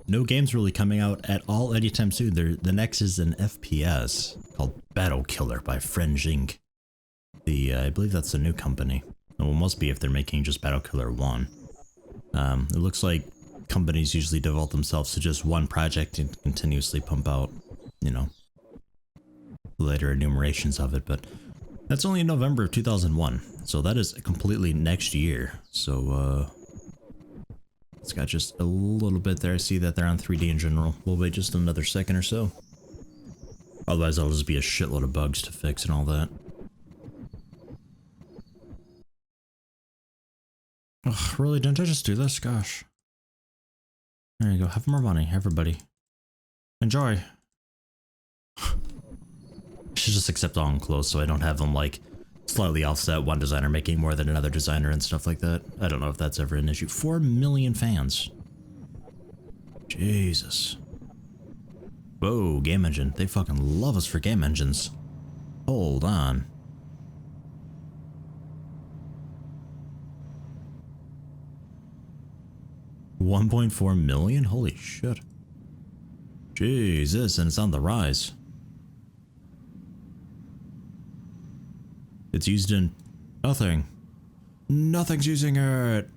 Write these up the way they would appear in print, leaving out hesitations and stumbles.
no games really coming out at all anytime soon. The next is an FPS called Battle Killer by Fringe Inc. I believe that's a new company. Well, it must be if they're making just Battle Killer 1. It looks like companies usually devote themselves to just one project and continuously pump out, you know, later enumerations of it, but that's only in November of 2001, so that is completely next year. So, it's got just a little bit there. I see that they're on 3D in general. We'll wait just another second or so. Otherwise, there'll just be a shitload of bugs to fix and all that. Ugh, really, didn't I just do this? Gosh. There you go. Have more money, everybody. Enjoy. I should just accept all enclosed so I don't have them, like, slightly offset one designer making more than another designer and stuff like that. I don't know if that's ever an issue. 4 million fans. Jesus. Whoa, game engine. They fucking love us for game engines. Hold on. $1.4 million? Holy shit. Jesus, and it's on the rise. It's used in nothing. Nothing's using it.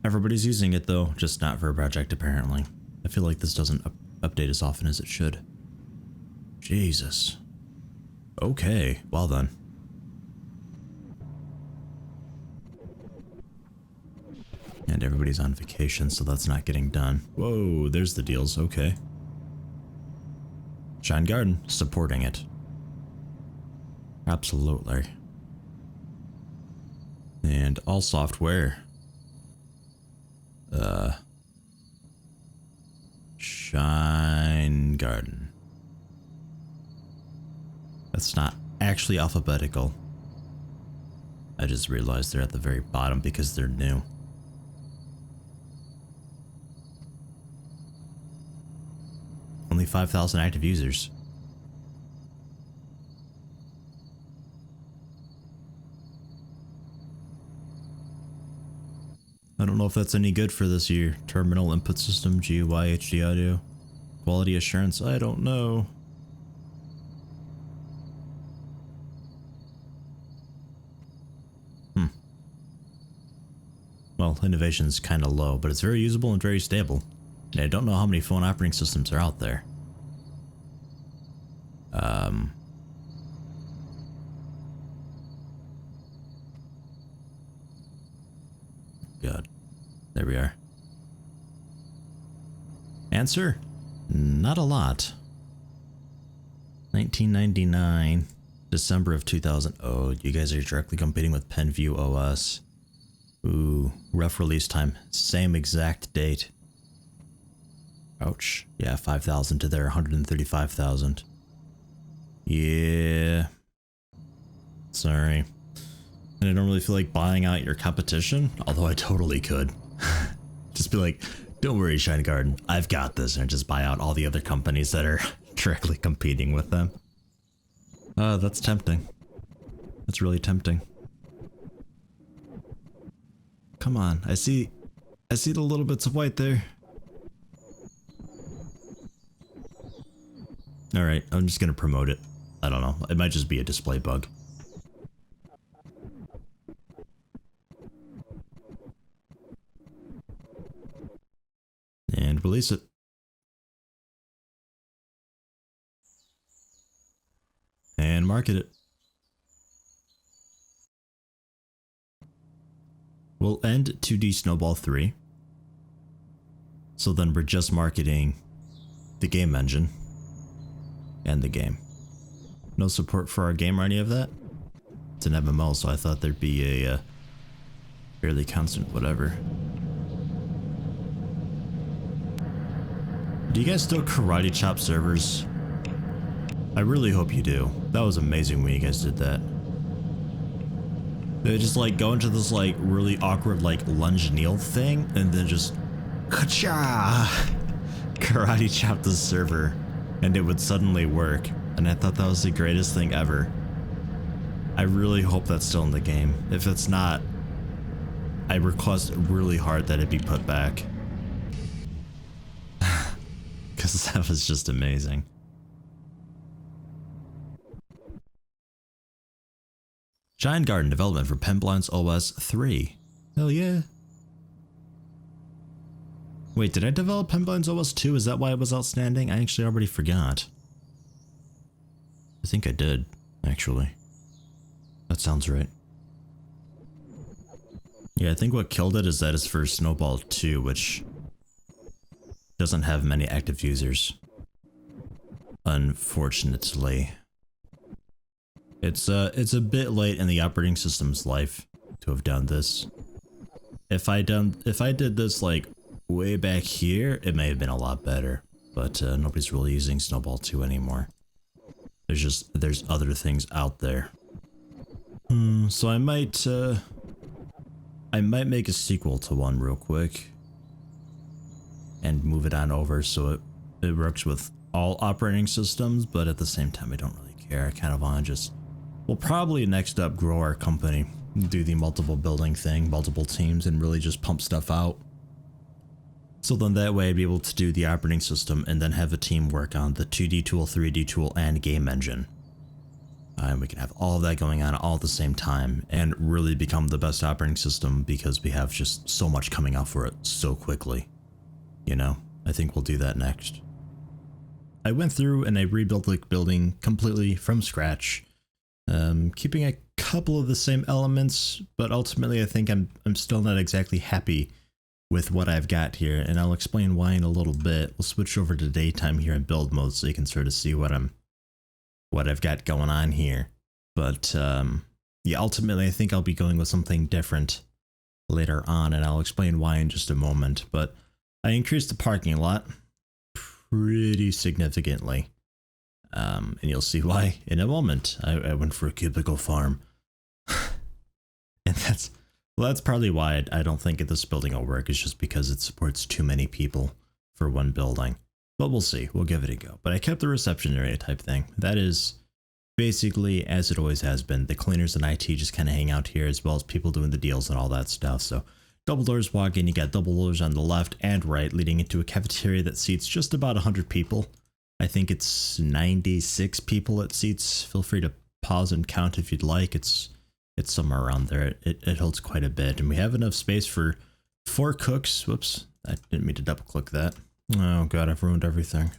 Everybody's using it though, just not for a project apparently. I feel like this doesn't update as often as it should. Jesus. Okay, well then. And everybody's on vacation, so that's not getting done. Whoa, there's the deals, okay. Shine Garden, supporting it. Absolutely. And all software. Shine Garden. That's not actually alphabetical. I just realized they're at the very bottom because they're new. Only 5,000 active users. I don't know if that's any good for this year. Terminal input system, GUI, HD audio, quality assurance, I don't know. Well, innovation's kind of low, but it's very usable and very stable. And I don't know how many phone operating systems are out there. God. There we are. Answer? Not a lot. 1999, December of 2000. Oh, you guys are directly competing with PenView OS. Ooh, rough release time. Same exact date. Ouch. Yeah, 5,000 to their 135,000. Yeah. Sorry. And I don't really feel like buying out your competition, although I totally could. Just be like, don't worry, Shine Garden, I've got this, and just buy out all the other companies that are directly competing with them. That's tempting. That's really tempting. Come on, I see the little bits of white there. Alright, I'm just gonna promote it. I don't know, it might just be a display bug. And release it. And market it. We'll end 2D Snowball 3. So then we're just marketing the game engine and the game. No support for our game or any of that. It's an MMO, so I thought there'd be a fairly constant whatever. Do you guys still karate chop servers? I really hope you do. That was amazing when you guys did that. They just like go into this like really awkward like lunge kneel thing and then just ka-cha! Karate chop the server and it would suddenly work. And I thought that was the greatest thing ever. I really hope that's still in the game. If it's not, I request really hard that it be put back. because that was just amazing. Giant Garden development for Penblinds OS 3. Hell yeah. Wait, did I develop Penblinds OS 2? Is that why it was outstanding? I actually already forgot. I think I did, actually. That sounds right. Yeah, I think what killed it is that it's for Snowball 2, which doesn't have many active users. Unfortunately. It's a bit late in the operating system's life to have done this. If I did this like way back here, it may have been a lot better. But nobody's really using Snowball 2 anymore. There's other things out there. So I might make a sequel to one real quick and move it on over so it works with all operating systems, but at the same time I don't really care. I kind of want to just, we'll probably next up grow our company, do the multiple building thing, multiple teams, and really just pump stuff out. So then that way I'd be able to do the operating system and then have a team work on the 2D tool, 3D tool, and game engine. And we can have all of that going on all at the same time and really become the best operating system because we have just so much coming out for it so quickly. You know, I think we'll do that next. I went through and I rebuilt the building completely from scratch, keeping a couple of the same elements, but ultimately I think I'm still not exactly happy with what I've got here, and I'll explain why in a little bit. We'll switch over to daytime here in build mode so you can sort of see what I've got going on here. But yeah, ultimately I think I'll be going with something different later on, and I'll explain why in just a moment. But I increased the parking lot pretty significantly, and you'll see why in a moment. I went for a cubicle farm. And that's probably why I don't think this building will work. It's just because it supports too many people for one building. But we'll see. We'll give it a go. But I kept the reception area type thing. That is basically as it always has been. The cleaners and IT just kind of hang out here, as well as people doing the deals and all that stuff. So double doors walk in. You got double doors on the left and right, leading into a cafeteria that seats just about 100 people. I think it's 96 people it seats. Feel free to pause and count if you'd like. It's somewhere around there. It holds quite a bit, and we have enough space for 4 cooks. Whoops, I didn't mean to double click that. Oh god, I've ruined everything.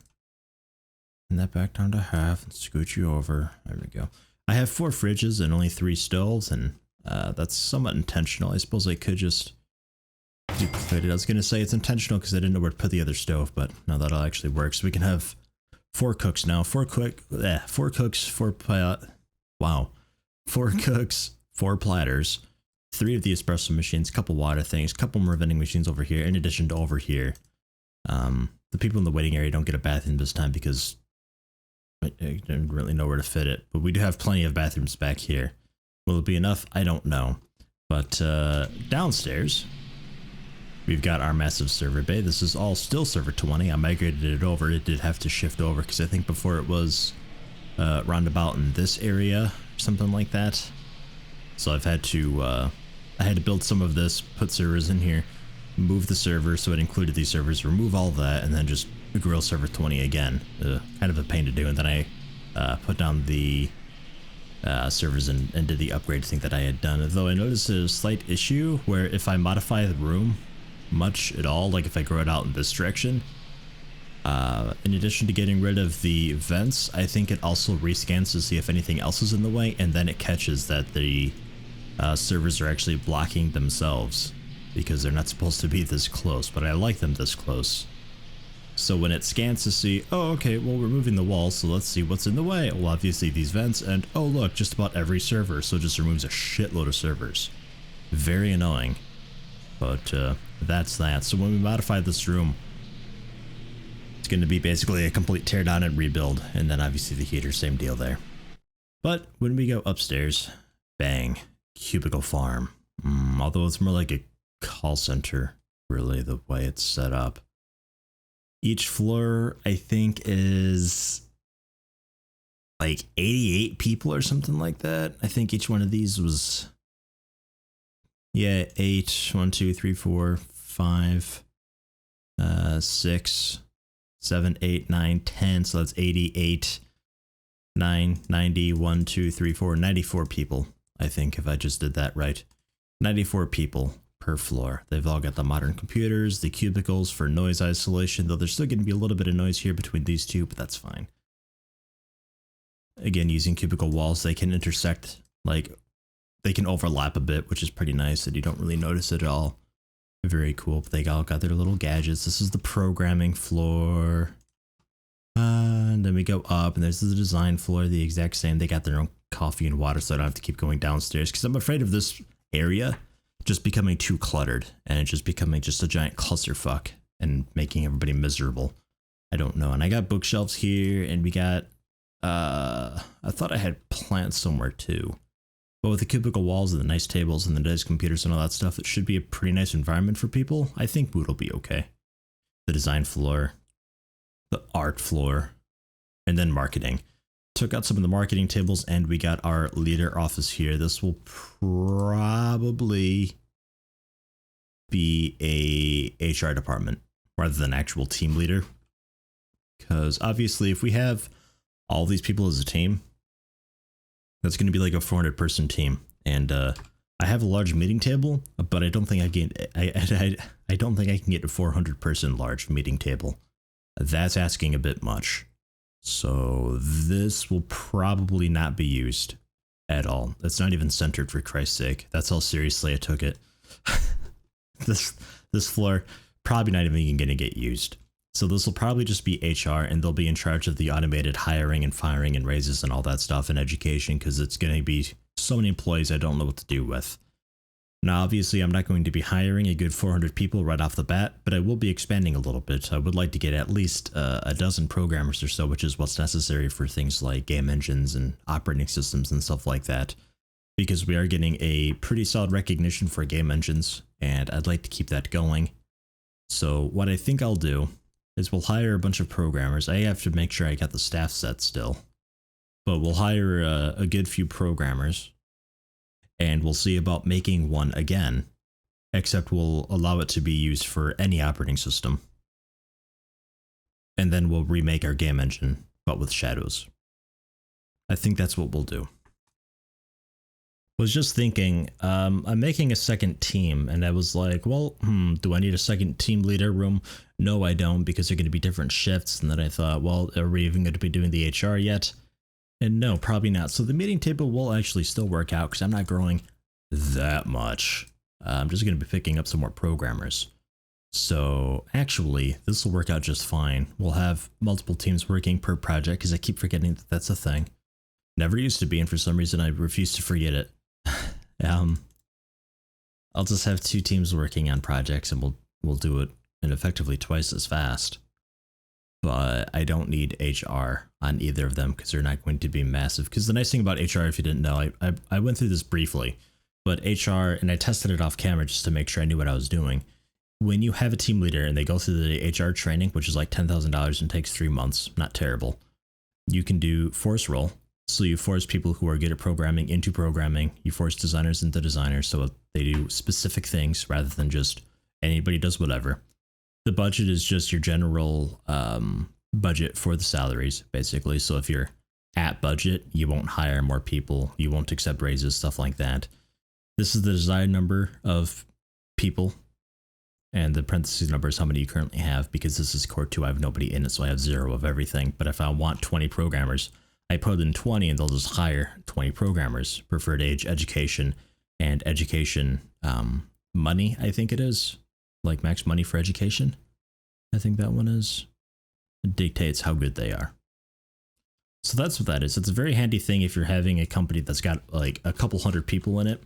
And that back down to half and scoot you over. There we go. I have 4 fridges and only 3 stoves, and that's somewhat intentional. I suppose I could just duplicate it. I was gonna say it's intentional because I didn't know where to put the other stove, but no, that'll actually work. So we can have 4 cooks now. 4 cooks, 4 cooks, 4 platters, 3 of the espresso machines, a couple water things, a couple more vending machines over here, in addition to over here. The people in the waiting area don't get a bathroom this time because I didn't really know where to fit it, but we do have plenty of bathrooms back here. Will it be enough? I don't know. But downstairs, we've got our massive server bay. This is all still server 20. I migrated it over. It did have to shift over because I think before it was roundabout in this area, something like that. So I've had to I had to build some of this, put servers in here, move the server so it included these servers, remove all that, and then just grill server 20 again. Kind of a pain to do. And then I put down the servers and did the upgrade thing that I had done. Though I noticed a slight issue where if I modify the room much at all, like if I grow it out in this direction, in addition to getting rid of the vents, I think it also rescans to see if anything else is in the way, and then it catches that the servers are actually blocking themselves because they're not supposed to be this close, but I like them this close. So when it scans to see, oh okay, well we're moving the walls, so let's see what's in the way. Well, obviously these vents, and oh look, just about every server, so it just removes a shitload of servers. Very annoying, but that's that. So when we modify this room, it's going to be basically a complete teardown and rebuild, and then obviously the heater, same deal there. But when we go upstairs, bang, cubicle farm. Although it's more like a call center, really, the way it's set up. Each floor, I think, is like 88 people or something like that. I think each one of these was, yeah, 8, 1, 2, 3, 4, 5, 6, 7, 8, 9, 10. So that's 88, 9, 90, 1, 2, 3, 4, 94 people. I think if I just did that right. 94 people per floor. They've all got the modern computers, the cubicles for noise isolation, though there's still going to be a little bit of noise here between these two, but that's fine. Again, using cubicle walls, they can intersect, like, they can overlap a bit, which is pretty nice that you don't really notice it at all. Very cool. But they all got their little gadgets. This is the programming floor. And then we go up, and there's the design floor, the exact same. They got their own coffee and water, so I don't have to keep going downstairs, because I'm afraid of this area just becoming too cluttered, and it just becoming just a giant clusterfuck and making everybody miserable. I don't know. And I got bookshelves here, and we got, I thought I had plants somewhere too. But with the cubicle walls and the nice tables and the nice computers and all that stuff, it should be a pretty nice environment for people. I think mood will be okay. The design floor, the art floor, and then marketing. Took out some of the marketing tables, and we got our leader office here. This will probably be a HR department rather than actual team leader. Because obviously if we have all these people as a team, that's going to be like a 400-person team. And I have a large meeting table, but I don't think I can. I don't think I can get a 400-person large meeting table. That's asking a bit much. So this will probably not be used at all. It's not even centered, for Christ's sake. That's how seriously I took it. This floor probably not even going to get used. So this will probably just be HR, and they'll be in charge of the automated hiring and firing and raises and all that stuff in education, because it's going to be so many employees I don't know what to do with. Now, obviously, I'm not going to be hiring a good 400 people right off the bat, but I will be expanding a little bit. I would like to get at least a dozen programmers or so, which is what's necessary for things like game engines and operating systems and stuff like that, because we are getting a pretty solid recognition for game engines, and I'd like to keep that going. So what I think I'll do is we'll hire a bunch of programmers. I have to make sure I got the staff set still, but we'll hire a good few programmers, and we'll see about making one again, except we'll allow it to be used for any operating system. And then we'll remake our game engine, but with shadows. I think that's what we'll do. Was just thinking, I'm making a second team, and I was like, well, do I need a second team leader room? No, I don't, because they're going to be different shifts. And then I thought, well, are we even going to be doing the HR yet? And no, probably not. So the meeting table will actually still work out, because I'm not growing that much. I'm just going to be picking up some more programmers. So actually, this will work out just fine. We'll have multiple teams working per project, because I keep forgetting that that's a thing. Never used to be, and for some reason I refuse to forget it. I'll just have 2 teams working on projects, and we'll do it in effectively twice as fast. But I don't need HR on either of them, because they're not going to be massive. Because the nice thing about HR, if you didn't know, I went through this briefly, but HR, and I tested it off camera just to make sure I knew what I was doing. When you have a team leader and they go through the HR training, which is like $10,000 and takes 3 months, not terrible, you can do force role. So you force people who are good at programming into programming. You force designers into designers, so they do specific things rather than just anybody does whatever. The budget is just your general budget for the salaries, basically. So if you're at budget, you won't hire more people. You won't accept raises, stuff like that. This is the desired number of people, and the parentheses number is how many you currently have, because this is core 2. I have nobody in it, so I have 0 of everything. But if I want 20 programmers, I put in 20, and they'll just hire 20 programmers. Preferred age, education, and education money, I think it is. Like max money for education. I think that one is. It dictates how good they are. So that's what that is. It's a very handy thing if you're having a company that's got like a couple hundred people in it,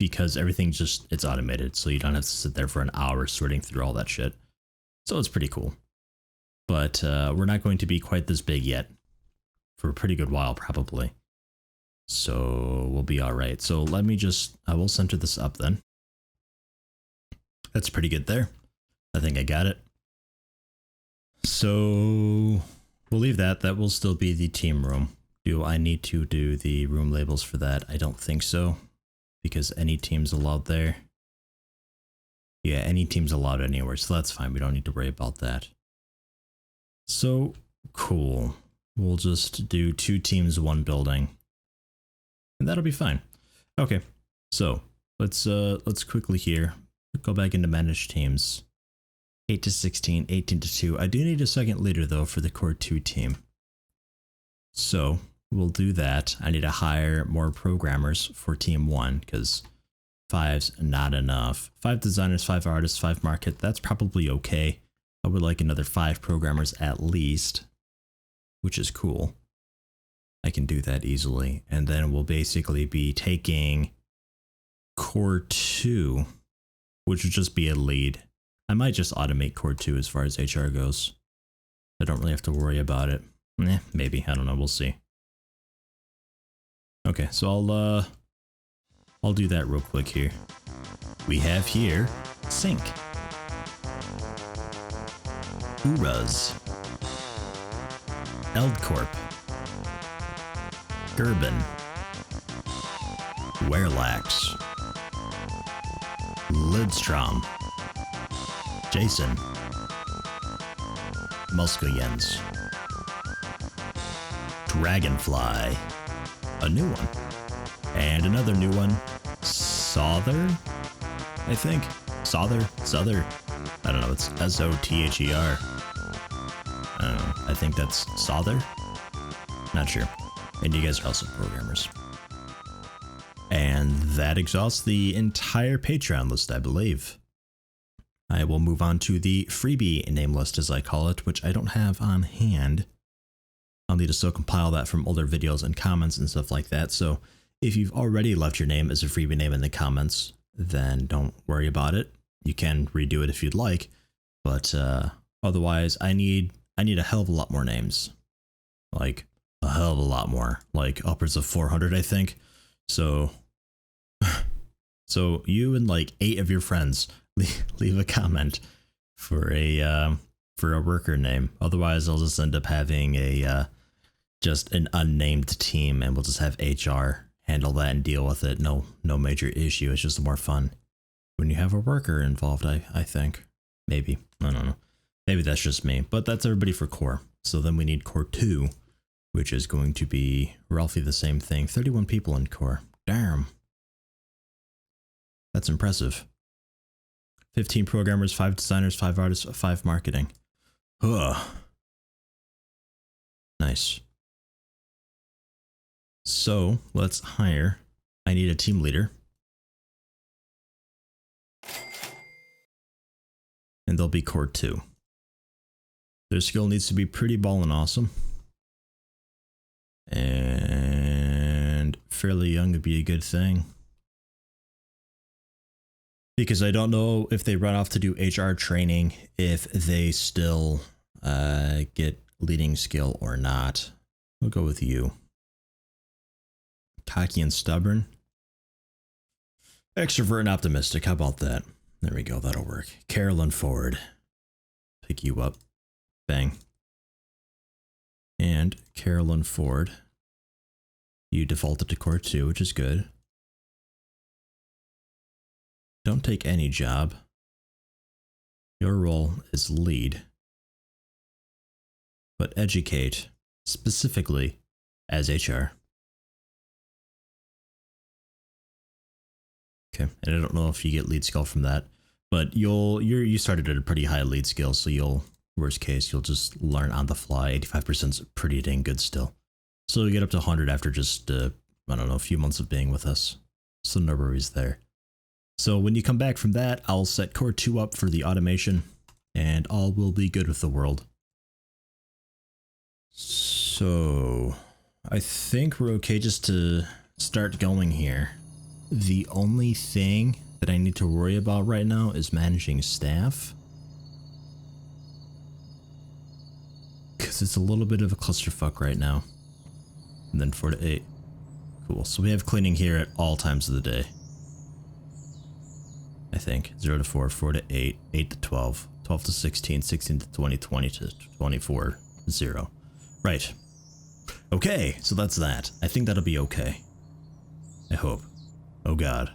because everything just, it's automated. So you don't have to sit there for an hour sorting through all that shit. So it's pretty cool. But we're not going to be quite this big yet. For a pretty good while, probably. So we'll be all right. So let me just, I will center this up then. That's pretty good there. I think I got it. So we'll leave that. That will still be the team room. Do I need to do the room labels for that? I don't think so, because any team's allowed there. Yeah, any team's allowed anywhere, so that's fine. We don't need to worry about that. So cool. We'll just do 2 teams, 1 building. And that'll be fine. Okay. So let's quickly here go back into manage teams. 8 to 16, 18 to 2. I do need a second leader though for the core 2 team. So we'll do that. I need to hire more programmers for team 1 because 5's not enough. 5 designers, 5 artists, 5 market. That's probably okay. I would like another 5 programmers at least, which is cool. I can do that easily. And then we'll basically be taking core 2, which would just be a lead. I might just automate core 2 as far as HR goes. I don't really have to worry about it. Maybe, I don't know, we'll see. Okay, so I'll do that real quick here. We have here Sync, Uraz, Eldcorp, Gerben, Werelax, Lidstrom, Jason, Muskoyens, Dragonfly, a new one, and another new one, Sother, I think. Sother. I don't know, it's S-O-T-H-E-R. I don't know, I think that's Sother? Not sure. And you guys are also programmers. And that exhausts the entire Patreon list, I believe. I will move on to the freebie name list, as I call it, which I don't have on hand. I'll need to still compile that from older videos and comments and stuff like that. So if you've already left your name as a freebie name in the comments, then don't worry about it. You can redo it if you'd like, but otherwise I need a hell of a lot more names. Like a hell of a lot more, like upwards of 400, I think. So you and like 8 of your friends leave a comment for a worker name. Otherwise, I'll just end up having a just an unnamed team, and we'll just have HR handle that and deal with it. No major issue. It's just more fun when you have a worker involved. I think maybe, I don't know. Maybe that's just me, but that's everybody for core. So then we need core 2, which is going to be roughly the same thing. 31 people in core. Damn. That's impressive. 15 programmers, 5 designers, 5 artists, 5 marketing. Ugh. Nice. So let's hire. I need a team leader. And they'll be core 2. Their skill needs to be pretty ballin' awesome. And fairly young would be a good thing. Because I don't know if they run off to do HR training, if they still get leading skill or not. We'll go with you. Cocky and stubborn. Extrovert and optimistic. How about that? There we go. That'll work. Carolyn Ford. Pick you up. Bang. And Carolyn Ford. You defaulted to core 2, which is good. Don't take any job. Your role is lead. But educate, specifically as HR. Okay, and I don't know if you get lead skill from that, but you started at a pretty high lead skill, so worst case, you'll just learn on the fly. 85% is pretty dang good still. So you get up to 100 after just, I don't know, a few months of being with us. So no worries there. So when you come back from that, I'll set core 2 up for the automation, and all will be good with the world. So I think we're okay just to start going here. The only thing that I need to worry about right now is managing staff. Because it's a little bit of a clusterfuck right now. And then 4 to 8. Cool. So we have cleaning here at all times of the day. I think. 0 to 4, 4 to 8, 8 to 12, 12 to 16, 16 to 20, 20 to 24, 0. Right. Okay, so that's that. I think that'll be okay. I hope. Oh god.